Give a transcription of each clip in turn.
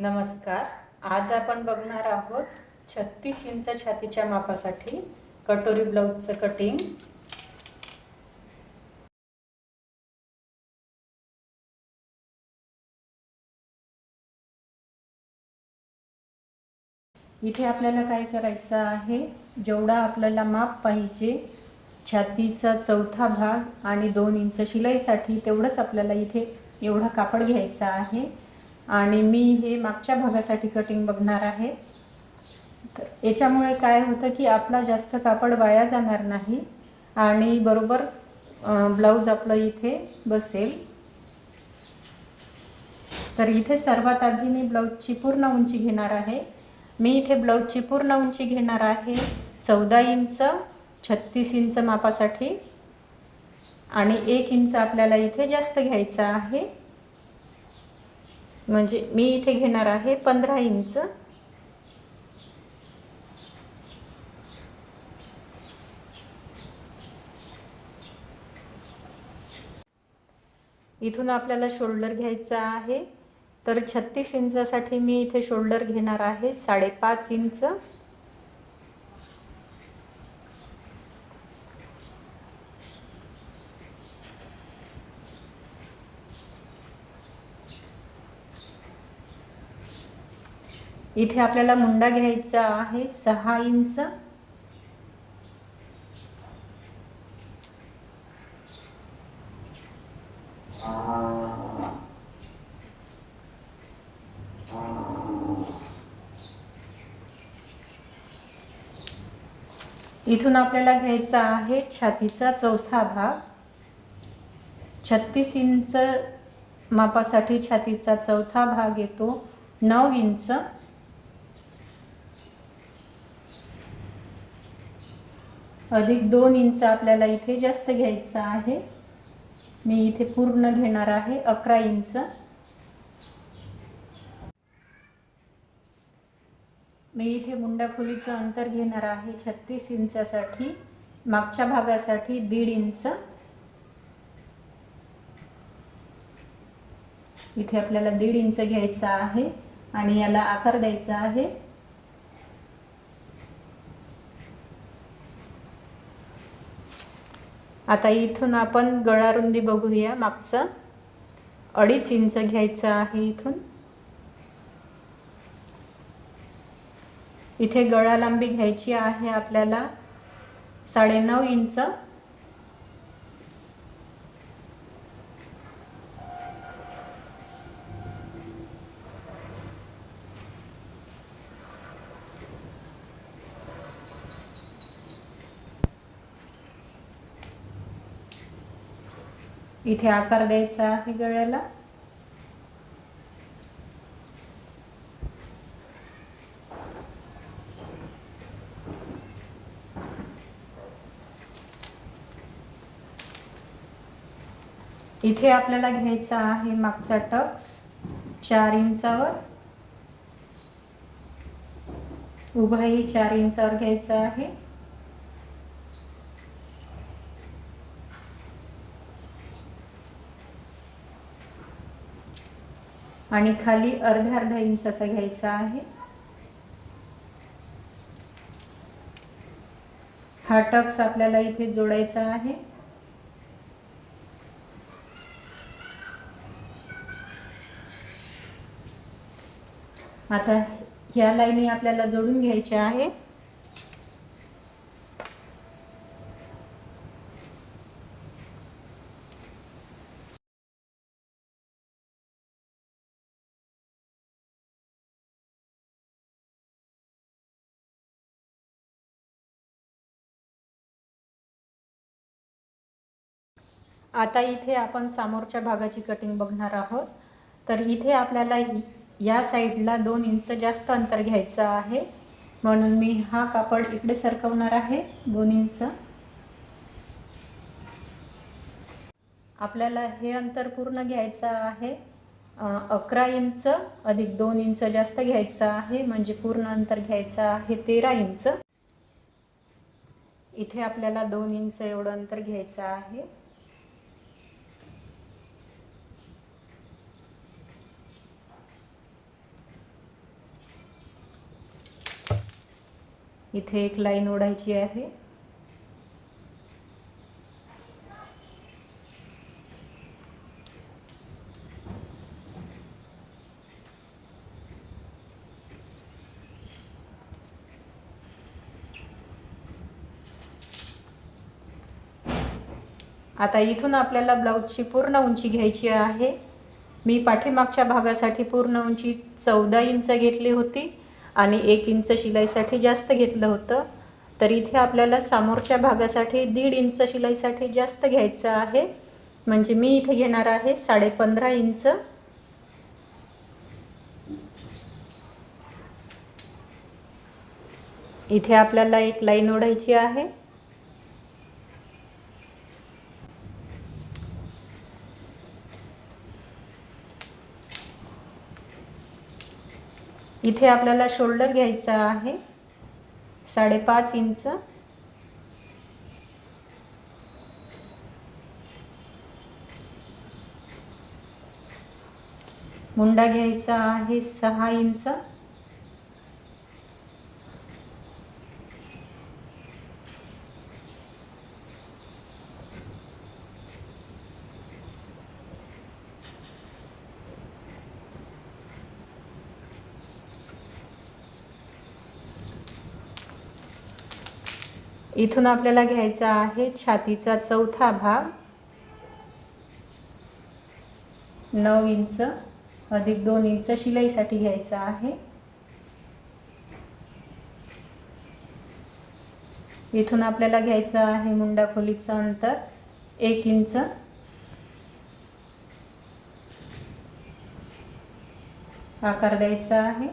नमस्कार. आज आपण बघणार आहोत 36 इंच छातीच्या मापासाठी कटोरी ब्लाउजचं कटिंग. इथे आपल्याला काय करायचं आहे, जेवढा आपल्याला माप पाहिजे छातीचा चौथा भाग आणि 2 इंच शिलाईसाठी तेवढंच आपल्याला इथे एवढा कापड घ्यायचा आहे. आणि मी हे मागच्या भागासाठी कटिंग बघणार आहे. तर याच्यामुळे काय होतं की आपला जास्त कापड वाया जाणार नाही आणि बरोबर ब्लाउज आपलं इथे बसेल. तर इथे सर्वात आधी मी ब्लाउजची पूर्ण उंची घेणार आहे. मी इथे ब्लाउजची पूर्ण उंची घेणार आहे 14 इंच 36 इंच मापासाठी आणि 1 इंच आपल्याला इथे जास्त घ्यायचा आहे. म्हणजे मी इथे घेणार आहे 15 इंच. इथून आपल्याला शोल्डर घ्यायचा आहे. तर 36 इंचासाठी मी इथे शोल्डर घेणार आहे 5.5 इंच. इथे आपल्याला मुंडा घ्यायचा आहे 6 इंच. इथून आपल्याला घ्यायचा आहे छातीचा चौथा भाग. 36 इंच मापासाठी छातीचा चौथा भाग येतो 9 इंच. अधिक 2 इंच आपल्याला इथे जास्त घ्यायचा आहे. मी इथे पूर्ण घेणार आहे 11 इंच. मी इथे मुंडा खोलीचं अंतर घेणार आहे 36 इंचासाठी. मागच्या भागासाठी 1.5 इंच. इथे आपल्याला 1.5 इंच घ्यायचा आहे आणि याला आकार द्यायचा आहे. आता इथून आपण गळा रुंदी बघूया. मागचं 2.5 इंच घ्यायचं आहे. इथून इथे गळा लांबी घ्यायची आहे आपल्याला 9.5 इंच. इथे आकार द्यायचा आहे गळ्याला. इथे आपल्याला घ्यायचा आहे मागचा टक्स 4 इंचावर. उभाही 4 इंचावर घ्यायचा आहे. आणि खाली अर्धा इंचाचा घ्यायचा आहे. हा टक्स आपल्याला इथे जोडायचा आहे. आता ह्या लाईनी आपल्याला जोडून घ्यायच्या आहे. आता इथे आपण समोरच्या भागाची कटिंग बघणार आहोत. तर इथे आपल्याला या साईडला 2 इंच जास्त अंतर घ्यायचं आहे. म्हणून मी हा कापड इकडे सरकवणार आहे 2 इंच. आपल्याला हे अंतर पूर्ण घ्यायचं आहे 11 इंच अधिक 2 इंच जास्त घ्यायचं आहे. म्हणजे पूर्ण अंतर घ्यायचं आहे 13 इंच. इथे आपल्याला 2 इंच एवढं अंतर घ्यायचं आहे. इथे एक लाईन ओढायची आहे. आता इथून आपल्याला ब्लाऊजची पूर्ण उंची घ्यायची आहे. मी पाठीमागच्या भागासाठी पूर्ण उंची 14 इंच घेतली होती आणि 1 इंच शिलाईसाठी जास्त घेतलं होतं. तर इथे आपल्याला समोरच्या भागासाठी 1.5 इंच शिलाईसाठी जास्त घ्यायचं आहे. म्हणजे मी इथे घेणार आहे 15.5 इंच. इथे आपल्याला एक लाईन ओढायची आहे. इथे आपल्याला शोल्डर घ्यायचा आहे 5.5 इंच. मुंडा घ्यायचा आहे 6 इंच. इथून आपल्याला घ्यायचा आहे छातीचा चौथा भाग 9 इंच अधिक 2 इंच शिलाईसाठी घ्यायचा आहे. इथून आपल्याला घ्यायचं आहे मुंडा खोलीचं अंतर 1 इंच. आकार द्यायचा आहे.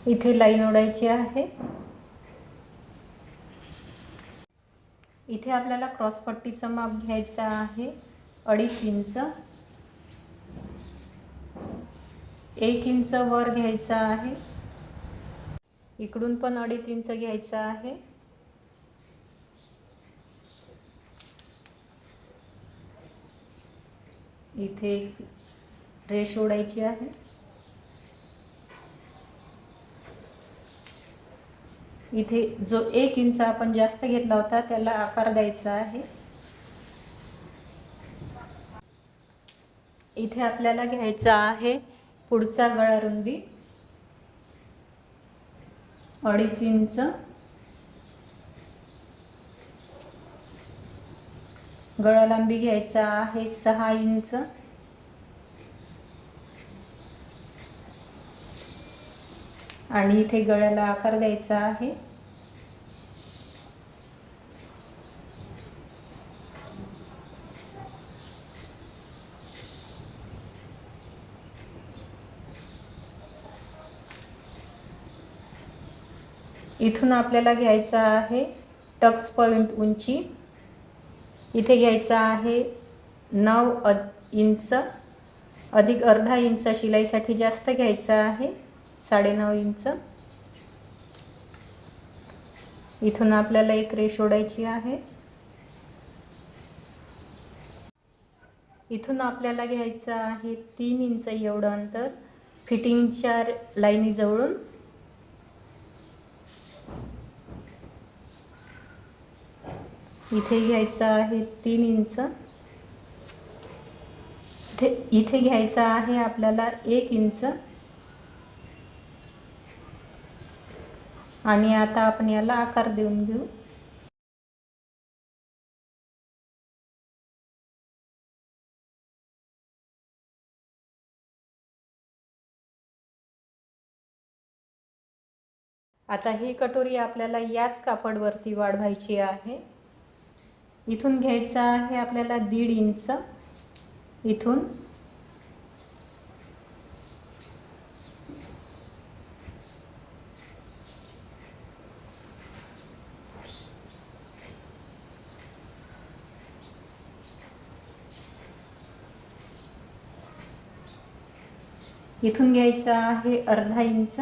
इथे लाईन ओढायची आहे. इथे आपल्याला क्रॉस पट्टीचं माप घ्यायचं आहे 2.5 इंच. 1 इंच वर घ्यायचा आहे. इकडून पण 2.5 इंच घ्यायचं आहे. इथे रेष ओढायची आहे. इथे जो 1 इंच आपण जास्त घेतला होता त्याला आकार द्यायचा आहे. इथे आपल्याला घ्यायचा आहे पुढचा गळा रुंदी 2.5 इंच. गळा लांबी घ्यायचा आहे 6 इंच. आणि इथे गळ्याला आकार द्यायचा आहे. इथून आपल्याला घ्यायचा आहे टक्स पॉइंट उंची. इथे घ्यायचा आहे 9 इंच अधिक अर्धा इंच शिलाईसाठी जास्त घ्यायचा आहे 9.5 इंच. इथून आपल्याला एक रेष ओढायची आहे. इथून आपल्याला घ्यायचं आहे 3 इंच एवढं अंतर फिटिंगच्या लाईनी जवळून. इथे घ्यायचं आहे 3 इंच. इथे घ्यायचं आहे आपल्याला 1 इंच. आणि आता आपण याला आकार देऊन घेऊ. आता ही कटोरी आपल्याला याच कापडवरती वाढवायची आहे. इथून घ्यायचं आहे आपल्याला 1.5 इंच. इथून इथून घ्यायचं आहे अर्धा इंच.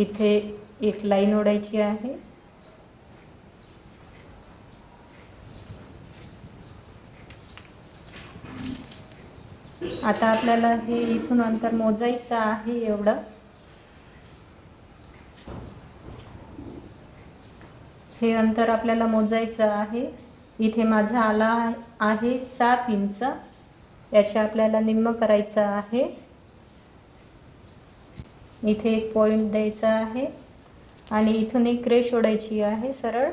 इथे एक लाईन ओढायची आहे. आता आपल्याला हे इथून अंतर मोजायचं आहे. एवढं हे अंतर आपल्याला मोजायचं आहे. इथे माझा आला आहे 7 इंच. याचे आपल्याला निम्म करायचं आहे. इथे एक पॉइंट द्यायचा आहे आणि इथून एक रेष ओढायची आहे सरळ.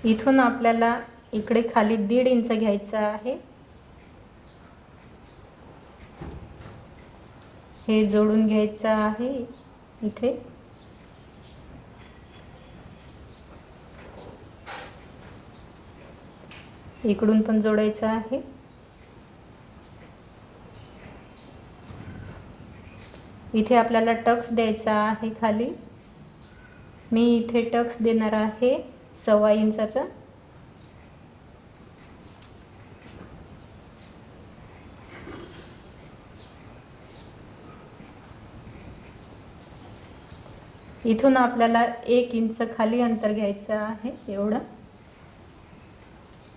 इथून आपल्याला इकडे खाली 1.5 इंच घ्यायचं आहे. हे जोडून घ्यायचं आहे इथे. इकडून पण जोडायचं आहे. इथे आपल्याला टक्स द्यायचा आहे खाली. मी इथे टक्स देणार आहे 1.25 इंचाचा. इथून आपल्याला 1 इंच खाली अंतर घ्यायचं आहे एवढं,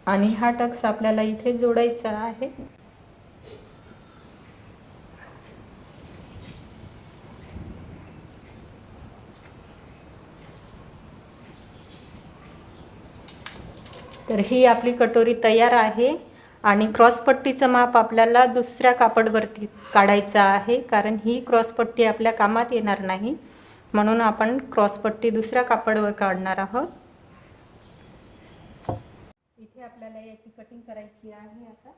आणि हा टक्स आपल्याला इथे जोडायचा आहे. तर ही आपली कटोरी तयार आहे. आणि क्रॉसपट्टीचं माप आपल्याला दुसऱ्या कापडवरती काढायचं आहे, कारण ही क्रॉसपट्टी आपल्या कामात येणार नाही, म्हणून आपण क्रॉसपट्टी दुसऱ्या कापडवर काढणार आहोत. इथे आपल्याला याची कटिंग करायची आहे. आता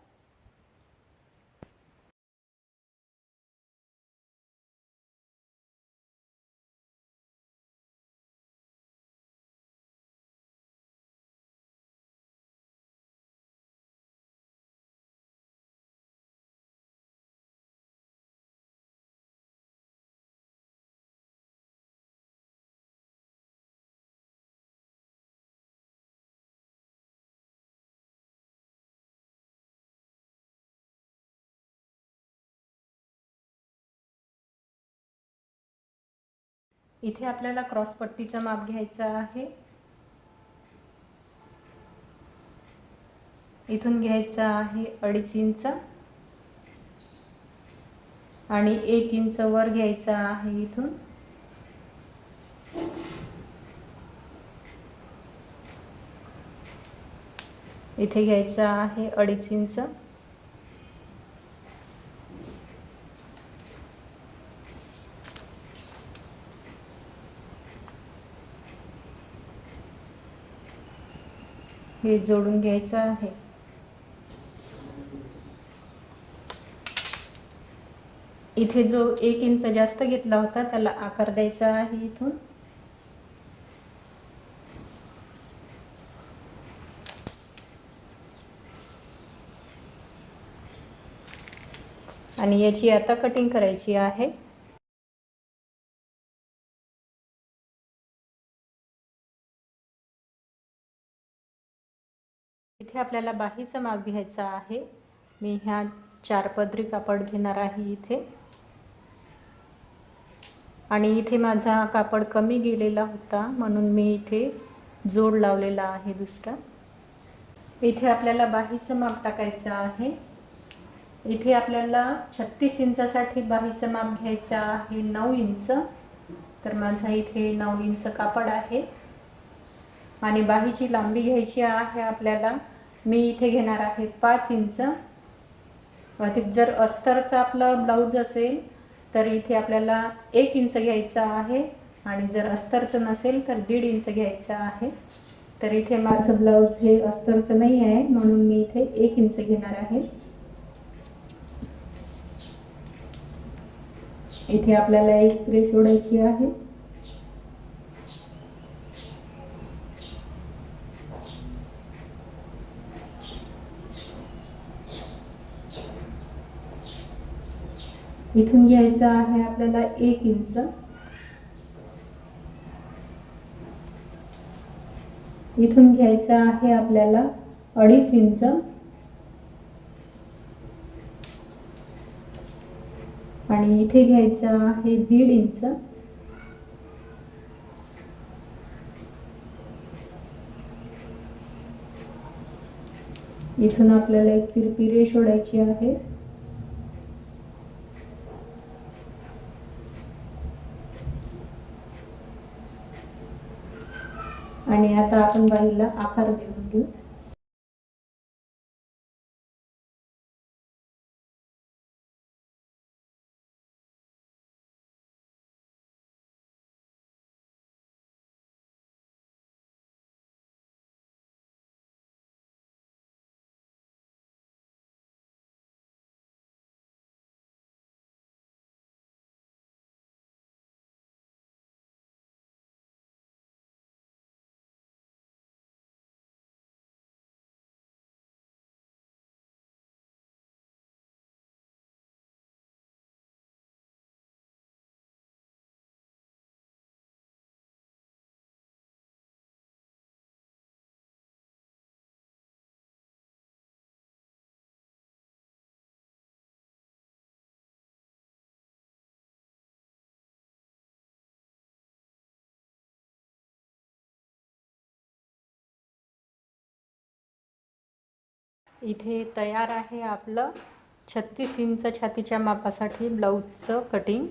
इथे आपल्याला क्रॉसपट्टीचं माप घ्यायचं आहे. इथून घ्यायचं आहे 2.5 इंच आणि 1 इंच वर घ्यायचं आहे. इथून इथे घ्यायचं आहे 2.5 इंच. हे जोडून घ्यायचं आहे. इथे जो 1 इंच जास्त घेतला होता त्याला आकार द्यायचा आहे इथून. आणि याची आता कटिंग करायची आहे. इथे आपल्याला बाहीचं माप घ्यायचं आहे. मी ह्या 4 पदरी कापड घेणार आहे इथे, आणि इथे माझा कापड कमी गेलेला होता म्हणून मी इथे जोड लावलेला आहे दुसरा. इथे आपल्याला बाहीचं माप टाकायचं आहे. इथे आपल्याला 36 इंचासाठी बाहीचं माप घ्यायचं आहे 9 इंच. तर माझा इथे 9 इंच कापड आहे. आणि बाहीची लांबी घ्यायची आहे आपल्याला. मी इथे घेणार आहे 5 इंच. अधिक जर अस्तरचा आपला ब्लाऊज असेल तर इथे आपल्याला 1 इंच घ्यायचा आहे, आणि जर अस्तरचं नसेल तर 1.5 इंच घ्यायचं आहे. तर इथे माझं ब्लाऊज हे अस्तरचं नाही आहे म्हणून मी इथे 1 इंच घेणार आहे. इथे आपल्याला एक रेष ओढायची आहे. इथून घ्यायचं आहे आपल्याला 1 इंच. इथून घ्यायचं आहे आपल्याला 2.5 इंच आणि इथे घ्यायचं आहे 1.5 इंच. इथून आपल्याला एक तिरपी रेष ओढायची आहे. आणि आता आपण बाईला आकार देऊन घेऊ. इथे तयार आहे आपलं 36 इंच छातीच्या मापासाठी ब्लाऊजचं कटिंग.